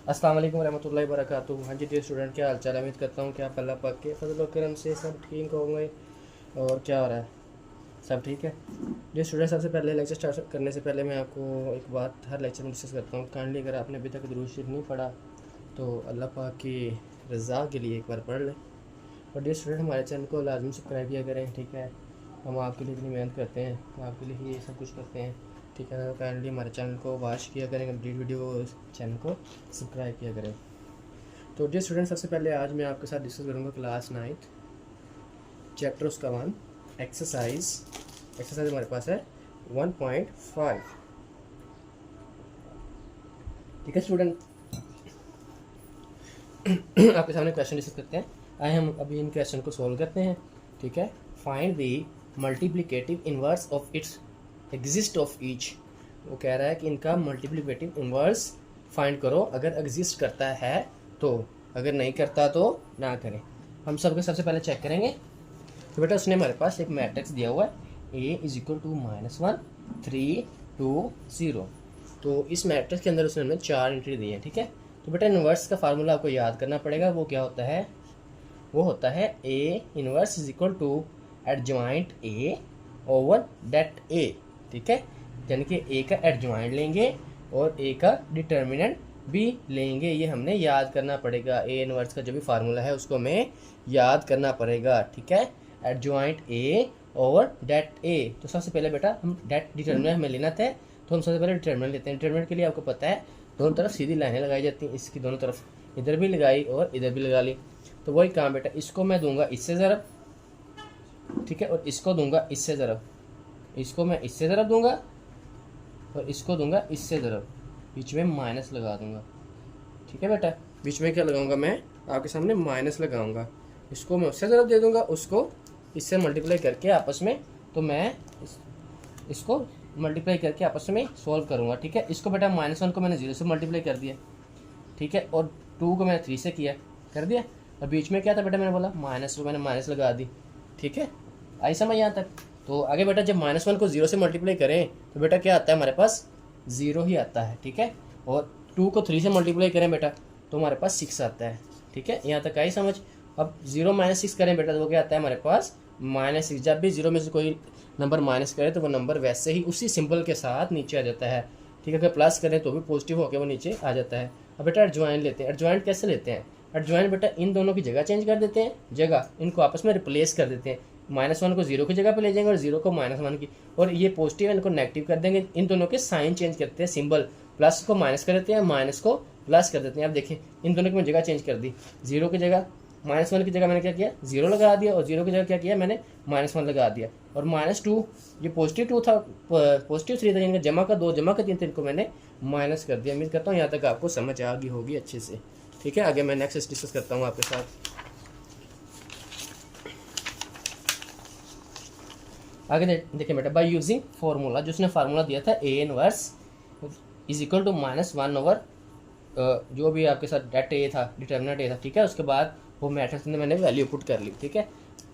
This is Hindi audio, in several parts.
अस्सलाम वालेकुम रहमतुल्लाहि व बरकातुहू। हाँ जी डियर स्टूडेंट, क्या हाल चाल है? उम्मीद करता हूँ कि आप अल्लाह पाक के फजल और करम से सब ठीक होंगे। और क्या हो रहा है? सब ठीक है। डियर स्टूडेंट, सबसे पहले लेक्चर स्टार्ट करने से पहले मैं आपको एक बात हर लेक्चर में डिस्कस करता हूँ। काइंडली अगर आपने अभी तक दुरूद शरीफ नहीं पढ़ा तो अल्लाह पाक की रज़ा के लिए एक बार पढ़ लें। और डियर स्टूडेंट, हमारे चैनल को लाजमी सब्सक्राइब किया करें, ठीक है। हम आपके लिए इतनी मेहनत करते हैं, हम आपके लिए ही ये सब कुछ करते हैं, ठीक है। काइंडली हमारे चैनल को वॉच किया करें, कंप्लीट वीडियो चैनल को सब्सक्राइब किया करें। तो डियर स्टूडेंट, सबसे पहले आज मैं आपके साथ डिस्कस करूँगा क्लास 9 चैप्टर उसका 1 एक्सरसाइज हमारे पास है 1.5, ठीक है स्टूडेंट। आपके सामने क्वेश्चन डिस्कस करते हैं। आए हम अभी इन क्वेश्चन को सॉल्व करते हैं, ठीक है। Find the multiplicative inverse of its exist of each. वो कह रहा है कि इनका मल्टीप्लिकेटिव इनवर्स फाइंड करो अगर एग्जिस्ट करता है तो, अगर नहीं करता तो ना करें। हम सबसे पहले चेक करेंगे। तो बेटा उसने हमारे पास एक मैट्रिक्स दिया हुआ है a = -1 3 2 0। तो इस मैट्रिक्स के अंदर उसने हमें 4 एंट्री दी है, ठीक है। तो बेटा इनवर्स का फार्मूला आपको याद करना पड़ेगा। वो क्या होता है? वो होता है A inverse = adjoint A over det A, ठीक है। यानी कि A का एडजॉइंट लेंगे और A का डिटर्मिनेंट भी लेंगे। ये हमने याद करना पड़ेगा। A इनवर्स का जो भी फार्मूला है उसको हमें याद करना पड़ेगा, ठीक है। Adjoint A over det A। तो सबसे पहले बेटा हम डेट डिटर्मिनेंट हमें लेना था, तो हम सबसे पहले डिटर्मिनेंट लेते हैं। डिटर्मिनेंट के लिए आपको पता है दोनों तरफ सीधी लाइनें लगाई जाती हैं। इसकी दोनों तरफ इधर भी लगाई और इधर भी लगा ली। तो वही काम बेटा, इसको मैं दूंगा इससे ज़रब, ठीक है, और इसको दूंगा इससे ज़रब। इसको मैं इससे ज़रब दूंगा और इसको दूंगा इससे ज़रब। बीच में माइनस लगा दूंगा, ठीक है बेटा। बीच में क्या लगाऊंगा? मैं आपके सामने माइनस लगाऊंगा। इसको मैं उससे ज़रब दे दूंगा, उसको इससे मल्टीप्लाई करके आपस में, तो मैं इसको मल्टीप्लाई करके आपस में सॉल्व करूंगा, ठीक है। इसको बेटा -1 को मैंने 0 से मल्टीप्लाई कर दिया, ठीक है, और 2 को मैंने 3 से किया, कर दिया। और बीच में क्या था बेटा? मैंने बोला माइनस, तो मैंने माइनस लगा दी, ठीक है। आई समझ यहाँ तक? तो आगे बेटा जब -1 को 0 से मल्टीप्लाई करें तो बेटा क्या आता है हमारे पास? 0 ही आता है, ठीक है। और 2 को 3 से मल्टीप्लाई करें बेटा तो हमारे पास 6 आता है, ठीक है। यहाँ तक आई समझ? अब 0 - 6 करें बेटा तो वो क्या आता है हमारे पास? -6। जब भी 0 में से कोई नंबर माइनस करे तो वो नंबर वैसे ही उसी सिंबल के साथ नीचे आ जाता है, ठीक है। अगर प्लस करें तो भी पॉजिटिव होकर वो नीचे आ जाता है। अब बेटा एडजॉइंट लेते हैं। एडजॉइंट कैसे लेते हैं? एडजॉइंट बेटा इन दोनों की जगह चेंज कर देते हैं, जगह इनको आपस में रिप्लेस कर देते हैं। -1 को 0 की जगह पे ले जाएंगे और 0 को -1 की, और ये पॉजिटिव है इनको नेगेटिव कर देंगे। इन दोनों के साइन चेंज करते हैं, सिंबल प्लस को माइनस कर देते हैं, माइनस को प्लस कर देते हैं। अब देखिए इन दोनों की मैं जगह चेंज कर दी। 0 की जगह -1 की जगह मैंने क्या किया? 0 लगा दिया, और 0 की जगह क्या किया मैंने? -1 लगा दिया। और -2 ये पॉजिटिव 2 था, पॉजिटिव 3 था, इनका जमा का 2 जमा का 3 था, इनको मैंने माइनस कर दिया। उम्मीद करता हूँ यहाँ तक आपको समझ आ गई होगी अच्छे से, ठीक है। आगे मैं नेक्स्ट डिस्कस करता हूँ आपके साथ। आगे देखिए बेटा, बाय यूजिंग फार्मूला, जो उसने फार्मूला दिया था A इनवर्स = -1 ओवर जो भी आपके साथ डेट A था, डिटर्मिनेंट A था, ठीक है। उसके बाद वो मैट्रिक्स में मैंने वैल्यू पुट कर ली, ठीक है।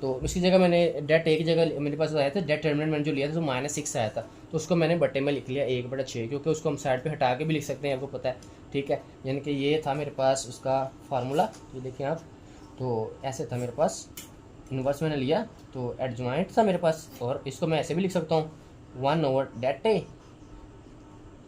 तो इसकी जगह मैंने डेट A की जगह मेरे पास आया था डिटर्मिनेंट मैंने जो लिया था तो -6 आया था, तो उसको मैंने बट्टे में लिख लिया 1/6, क्योंकि उसको हम साइड पे हटा के भी लिख सकते हैं, आपको पता है, ठीक है। यानी कि ये था मेरे पास उसका फार्मूला, ये देखिए आप। तो ऐसे था मेरे पास, इनवर्स मैंने लिया तो एडजॉइंट था मेरे पास, और इसको मैं ऐसे भी लिख सकता हूँ 1 ओवर डेट A,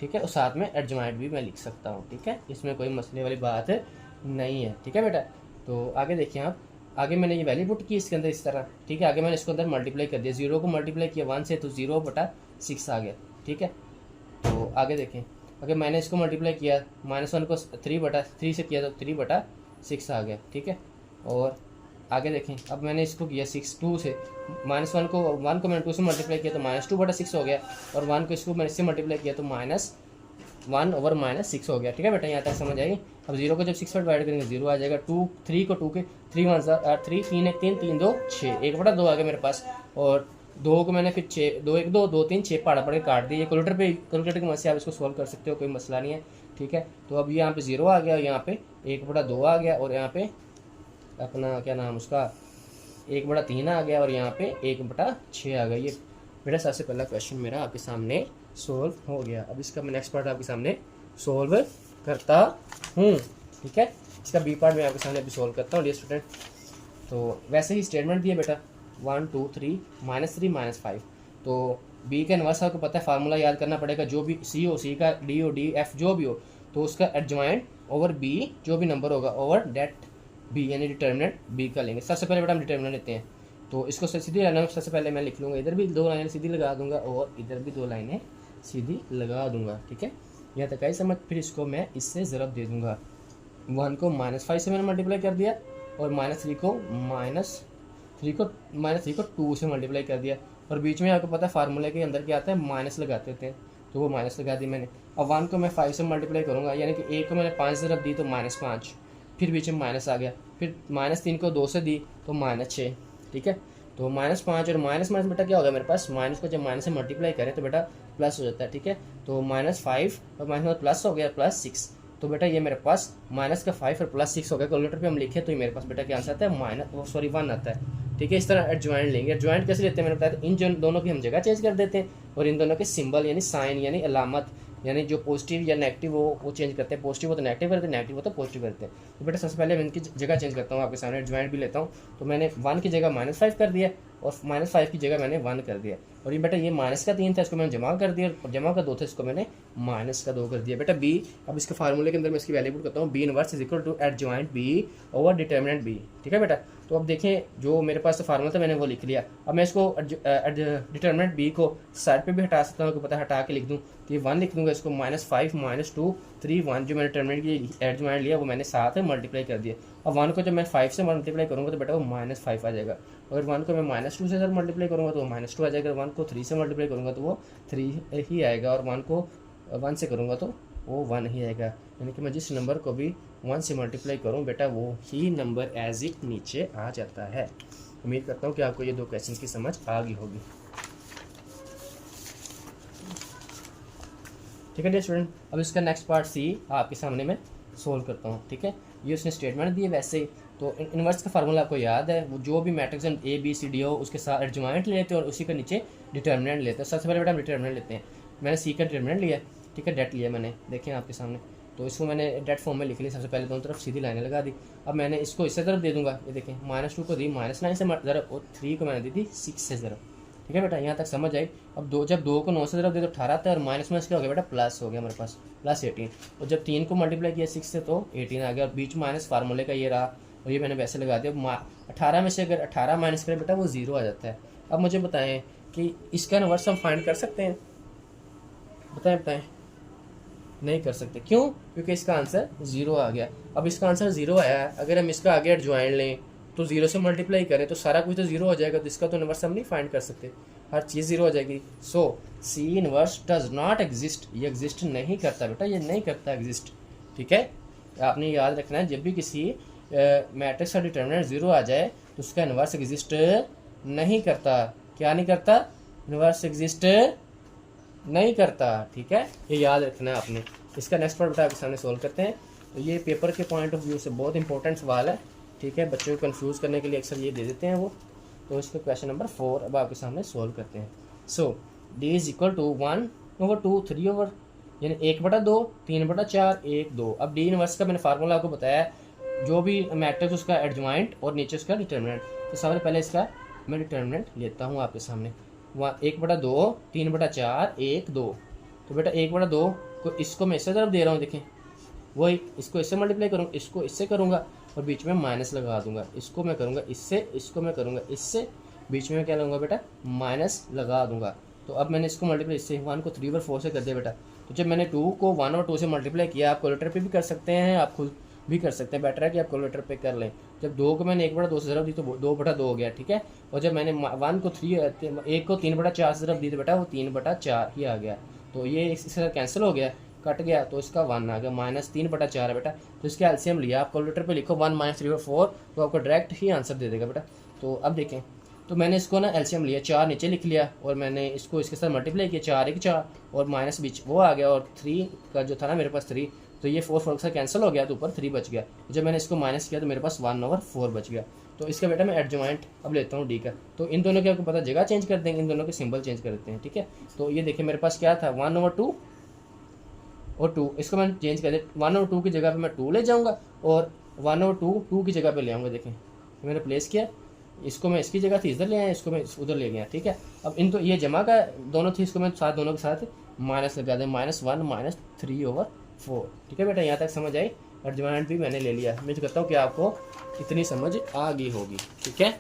ठीक है। और साथ में एडजॉइंट भी मैं लिख सकता हूँ, ठीक है। इसमें कोई मसले वाली बात नहीं है, ठीक है बेटा। तो आगे देखिए आप, आगे मैंने ये वैल्यू पुट की इसके अंदर इस तरह, ठीक है। आगे मैंने इसको अंदर मल्टीप्लाई कर दिया, 0 को मल्टीप्लाई किया 1 से तो 0/6 आ गया, ठीक है। तो आगे देखें, अगर मैंने इसको मल्टीप्लाई किया -1 को 3/3 से किया तो 3/6 आ गया, ठीक है। और आगे देखें, अब मैंने इसको किया 2 से, -1 को 1 को मैंने 2 से मल्टीप्लाई किया तो -2/6 हो गया, और 1 को इसको मैंने इससे मल्टीप्लाई किया तो -1 ओवर -6 हो गया, ठीक है बेटा। यहाँ तक समझ आएगी। अब 0 को जब 6 पर डिवाइड करेंगे 0 आ जाएगा। 3 को 2 के 3 1 3 3 1 3 3 2 6, 1/2 आ गया मेरे पास। और 2 को मैंने फिर 6 2 1 2 2 3 6 पढ़ के काट दिए। कैलकुलेटर की मदद से आप इसको सॉल्व कर सकते हो, कोई मसला नहीं है, ठीक है। तो अब यहाँ पे 0 आ गया, यहाँ पे 1/2 आ गया, और यहाँ पे अपना क्या नाम उसका 1/3 आ गया, और यहाँ पे 1/6 आ गया। ये बेटा सबसे पहला क्वेश्चन मेरा आपके सामने सोल्व हो गया। अब इसका मैं नेक्स्ट पार्ट आपके सामने सोल्व करता हूँ। ठीक है, इसका बी पार्ट मैं आपके सामने अभी सॉल्व करता हूँ डियर स्टूडेंट। तो वैसे ही स्टेटमेंट दिए बेटा 1 2 3 -3 -5। तो बी का इन्वर्स आपको पता है, फार्मूला याद करना पड़ेगा, जो भी सी हो सी का, डी हो डी, एफ जो भी हो, तो उसका एडजॉइंट ओवर बी जो भी नंबर होगा ओवर डेट बी, यानी डिटर्मिनेंट बी का लेंगे। सबसे पहले बेटा हम डिटर्मिनेंट लेते हैं, तो इसको सीधी लाइन में सबसे पहले मैं लिख लूँगा, इधर भी 2 लाइनें सीधी लगा दूंगा और इधर भी 2 लाइनें सीधी लगा दूंगा। ठीक है, यहाँ तक आई समझ। फिर इसको मैं इससे ज़रब दे दूंगा, 1 को -5 से मैंने मल्टीप्लाई कर दिया और -3 को 2 से मल्टीप्लाई कर दिया, और बीच में आपको पता है फार्मूले के अंदर क्या आता है, माइनस लगाते थे, तो वो माइनस लगा दी मैंने। अब 1 को मैं 5 से मल्टीप्लाई करूँगा, यानी कि एक को मैंने 5 ज़रब दी तो -5, फिर बीच में माइनस आ गया, फिर -3 को 2 से दी तो -6। ठीक है, तो -5 और माइनस माइनस बेटा क्या होगा मेरे पास, माइनस को जब माइनस से मल्टीप्लाई करें तो बेटा प्लस हो जाता है। ठीक है, तो -5 और माइनस प्लस हो गया +6, तो बेटा ये मेरे पास माइनस का 5 और +6 हो गया। कैलकुलेटर पे हम लिखे तो ये मेरे पास बेटा क्या आंसर आता है, 1 आता है। ठीक है, इस तरह एडजॉइंट लेंगे। एडजॉइंट कैसे लेते हैं मैंने बताया, इन दोनों की हम जगह चेंज कर देते हैं और इन दोनों के सिंबल यानी साइन यानी अलामत, यानी जो पॉजिटिव या नेगेटिव वो चेंज करते हैं, पॉजिटिव हो तो नेगेटिव करते हैं, नेगेटिव हो तो पॉजिटिव करते हैं। तो बेटा सबसे पहले मैं इनकी जगह चेंज करता हूँ, आपके सामने एडजॉइंट भी लेता हूँ। तो मैंने 1 की जगह -5 कर दिया और -5 की जगह मैंने 1 कर दिया, और ये बेटा ये माइनस का 3 था, इसको मैंने जमा कर दिया, और जमा का 2 था, इसको मैंने -2 कर दिया। बेटा बी, अब इसके फार्मूले के अंदर मैं इसकी वैल्यू पुट करता हूँ, B inverse is equal to adjoint B over determinant B. ठीक है बेटा, तो अब देखें जो मेरे पास फार्मूला था मैंने वो लिख लिया। अब मैं इसको डिटर्मिनेंट बी को साइड पे भी हटा सकता हूँ, पता है हटा के लिख दूँ, तो ये 1 लिख दूंगा, इसको -5 -2 3 1 जो मैंने डिटर्मिनेंट की एडजॉइंट लिया वो मैंने साथ में मल्टीप्लाई कर दिया। अब 1 को जब मैं 5 से मल्टीप्लाई करूँगा तो बेटा वो -5 आ जाएगा, और 1 को मैं -2 से मल्टीप्लाई करूँगा तो वो -2 आ जाएगा, 1 को 3 से मल्टीप्लाई करूँगा तो वो 3 ही आएगा, और 1 को 1 से करूँगा तो वो 1 ही आएगा। यानी कि मैं जिस नंबर को भी 1 से मल्टीप्लाई करूँ बेटा वो ही नंबर एज इट नीचे आ जाता है। उम्मीद करता हूँ कि आपको ये 2 क्वेश्चन की समझ आ गई होगी। ठीक है डियर स्टूडेंट, अब इसका नेक्स्ट पार्ट सी आपके सामने मैं सोल्व करता हूँ। ठीक है, ये उसने स्टेटमेंट दी है वैसे ही, तो इन्वर्स का फार्मूला आपको याद है, वो जो भी matrix A B C D हो उसके साथ एडजॉइंट लेते हैं और उसी के नीचे डिटर्मिनेंट लेते हैं। सबसे पहले बेटा हम डिटर्मिनेंट लेते हैं, मैंने सी का डिटर्मिनेंट लिया। ठीक है, डेट लिया मैंने, देखें आपके सामने, तो इसको मैंने डेट फॉर्म में लिख लिया। सबसे पहले दोनों तरफ सीधी लाइनें लगा दी। अब मैंने इसको इससे तरफ दे दूंगा, ये देखें -2 को दी -9 से ज़रब, और 3 को मैंने दी थी 6 से ज़रब। ठीक है बेटा, यहाँ तक समझ आई। अब जब 2 को 9 से ज़रब दे तो 18 आता है, और माइनस में क्या हो गया बेटा, प्लस हो गया हमारे पास, +18, और जब 3 को मल्टीप्लाई किया 6 से तो 18 आ गया, और बीच माइनस फार्मूले का ये रहा, और ये मैंने वैसे लगा दिया। 18 में से अगर 18 माइनस करें बेटा वो 0 आ जाता है। अब मुझे बताएं कि इसका इन्वर्स हम फाइंड कर सकते हैं, बताएं। नहीं कर सकते, क्यों? क्योंकि इसका आंसर 0 आ गया। अब इसका आंसर 0 आया है, अगर हम इसका आगे एडजॉइंट लें तो 0 से मल्टीप्लाई करें तो सारा कुछ तो 0 हो जाएगा, तो इसका तो इन्वर्स हम नहीं फाइंड कर सकते, हर चीज़ 0 हो जाएगी। So C inverse does not exist, ये एग्जिस्ट नहीं करता बेटा, ये नहीं करता एग्जिस्ट। ठीक है, आपने याद रखना है, जब भी किसी मैट्रिक्स का डिटर्मिनेंट 0 आ जाए तो उसका इन्वर्स एग्जिस्ट नहीं करता। क्या नहीं करता? इन्वर्स एग्जिस्ट नहीं करता। ठीक है, ये याद रखना है आपने। इसका नेक्स्ट पार्ट बेटा आपके सामने सोल्व करते हैं। तो ये पेपर के पॉइंट ऑफ व्यू से बहुत इंपॉर्टेंट सवाल है। ठीक है, बच्चों को कंफ्यूज करने के लिए अक्सर ये दे देते हैं वो। तो इसका क्वेश्चन नंबर 4 अब आपके सामने सोल्व करते हैं। सो डी इज इक्वल टू 1/2 3 यानी 1/2 3/4 1 2। अब डी इनवर्स का मैंने फार्मूला आपको बताया, जो भी मैट्रिक्स उसका एडजॉइंट और नीचे उसका डिटर्मिनेंट। तो सबसे पहले इसका मैं डिटर्मिनेंट लेता हूँ आपके सामने। 1/2 3/4 1 2। तो बेटा 1/2 को इसको मैं इससे तरफ दे रहा हूँ, देखें वही, इसको इससे मल्टीप्लाई करूँगा, इसको इससे करूँगा और बीच में माइनस लगा दूंगा। इसको मैं करूँगा इससे, इसको मैं करूँगा इससे, बीच में क्या लूँगा बेटा, माइनस लगा दूंगा। तो अब मैंने इसको मल्टीप्लाई इससे 1 को 3/4 से कर दिया बेटा। तो जब मैंने 2 को 1/2 से मल्टीप्लाई किया, आप कैलकुलेटर पे भी कर सकते हैं, आप खुद भी कर सकते हैं, बेटर है कि आप कैलकुलेटर पे कर लें। जब 2 को मैंने 1/2 से ज़रब दी तो 2/2 हो गया। ठीक है, और जब मैंने 1 को 3/4 से ज़रब दी तो बेटा वो 3/4 ही आ गया। तो ये इसके साथ कैंसिल हो गया, कट गया, तो इसका 1 आ गया, -3/4 है बेटा। तो इसका एलसीएम लिया, आप कैलकुलेटर पे लिखो 1 - 3/4, तो आपको डायरेक्ट ही आंसर दे देगा बेटा। तो अब देखें, तो मैंने इसको ना एलसीएम लिया, 4 नीचे लिख लिया और मैंने इसको इसके साथ मल्टीप्लाई किया, 4 1 4 और माइनस बीच वो आ गया, और 3 का जो था ना मेरे पास 3, तो ये 4 से कैंसिल हो गया, तो ऊपर 3 बच गया। जब मैंने इसको माइनस किया तो मेरे पास 1/4 बच गया। तो इसका बेटा मैं एडजॉइंट अब लेता हूँ डी का। तो इन दोनों के आपको पता जगह चेंज कर देंगे, इन दोनों के सिंबल चेंज कर देते हैं। ठीक है, तो ये देखिए मेरे पास क्या था, 1/2 और 2, इसको मैं चेंज कर दे 1 और 2 की जगह पे मैं 2 ले जाऊँगा और 1 और 2 की जगह पे ले आऊँगा। देखें मैंने प्लेस किया, इसको मैं इसकी जगह थी इधर ले आया, इसको मैं उधर ले गया, ठीक है। अब इन तो ये जमा का दोनों थी, इसको मैं साथ दोनों के साथ माइनस लगा दें, -1 -3/4, ठीक है बेटा, यहाँ तक समझ आई। एडजॉइंट भी मैंने ले लिया। मैं तो कहता हूँ कि आपको इतनी समझ आ गई होगी, ठीक है।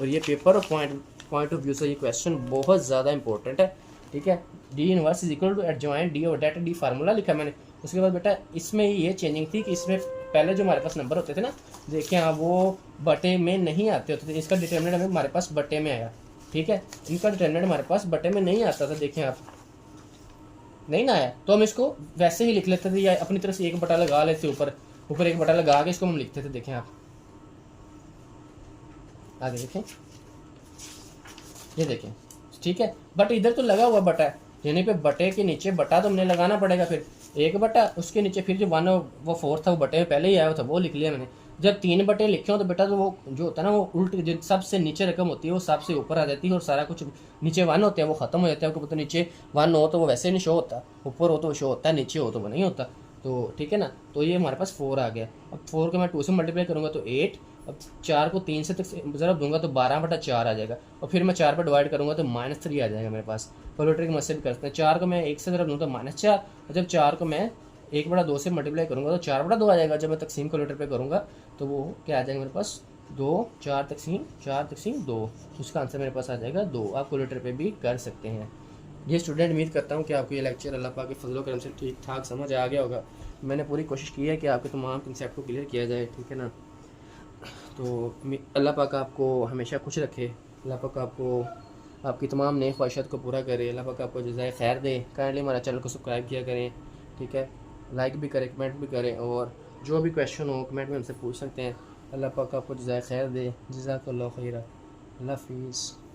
और ये पेपर और पॉइंट ऑफ व्यू से ये क्वेश्चन बहुत ज़्यादा इंपॉर्टेंट है, ठीक है। D inverse is equal to adjoint D और डेट डी फार्मूला लिखा मैंने। उसके बाद बेटा इसमें ये चेंजिंग थी कि इसमें पहले जो हमारे पास नंबर होते थे ना, देखिए हाँ, वो बटे में नहीं आते होते थे। इसका डिटर्मिनेंट हमें हमारे पास बटे में आया, ठीक है। इनका डिटर्मिनेंट हमारे पास बटे में नहीं आता था, देखें आप, नहीं ना आया तो हम इसको वैसे ही लिख लेते थे या अपनी तरफ से एक बटा लगा लेते, ऊपर एक बटा लगा के इसको हम लिखते थे। देखें आप आगे देखें, ये देखें, ठीक है। बट इधर तो लगा हुआ बटा है, यानी पे बटे के नीचे बटा तो हमने लगाना पड़ेगा, फिर एक बटा, उसके नीचे फिर जो 1 वो 4 था वो बटे में पहले ही आया था, वो लिख लिया मैंने। जब 3 बटे लिखे हो तो बेटा तो वो जो होता है ना, वो उल्ट जो सबसे नीचे रकम होती है वो सबसे ऊपर आ जाती है, और सारा कुछ नीचे 1 होते हैं वो खत्म हो जाता है। आपको पता नीचे 1 हो तो वो वैसे नहीं शो होता, ऊपर हो तो वो शो होता है, नीचे हो तो वो नहीं होता, तो ठीक है ना। तो ये हमारे पास 4 आ गया। अब 4 को मैं 2 से मल्टीप्लाई करूँगा तो 8, अब 4 को 3 से तक ज़रा दूंगा तो 12/4 आ जाएगा, और फिर मैं 4 पर डिवाइड करूँगा तो -3 आ जाएगा मेरे पास। कैलकुलेटर की मदद से भी करते हैं। 4 को मैं 1 से ज़रा दूँ तो -4, और जब 4 को मैं 1/2 से मल्टीप्लाई करूँगा तो 4/2 आ जाएगा। जब मैं तकसीम कैलकुलेटर पे करूँगा तो वो क्या आ जाएगा मेरे पास, 2, 4 तकसीम 2, उसका आंसर मेरे पास आ जाएगा 2। आप कैलकुलेटर पे भी कर सकते हैं। ये स्टूडेंट, उम्मीद करता हूँ कि आपको ये लेक्चर अल्लाह पाक के फजल करम से ठीक ठाक समझ आ गया होगा। मैंने पूरी कोशिश की है कि आपके तमाम कंसेप्ट को क्लियर किया जाए, ठीक है ना। तो अल्लाह पाक आपको हमेशा खुश रखे, अल्लाह पाक आपको आपकी तमाम नई ख्वाहिशात को पूरा करे, अल्लाह पाक आपको जज़ाए खैर दे। काइंडली हमारा चैनल को सब्सक्राइब किया करें, ठीक है, लाइक भी करें, कमेंट भी करें, और जो भी क्वेश्चन हो कमेंट में हमसे पूछ सकते हैं। अल्लाह पाक आपको जज़ाए खैर दे। जज़ाकल्लाहु खैरा। अल्लाह हाफ़िज़।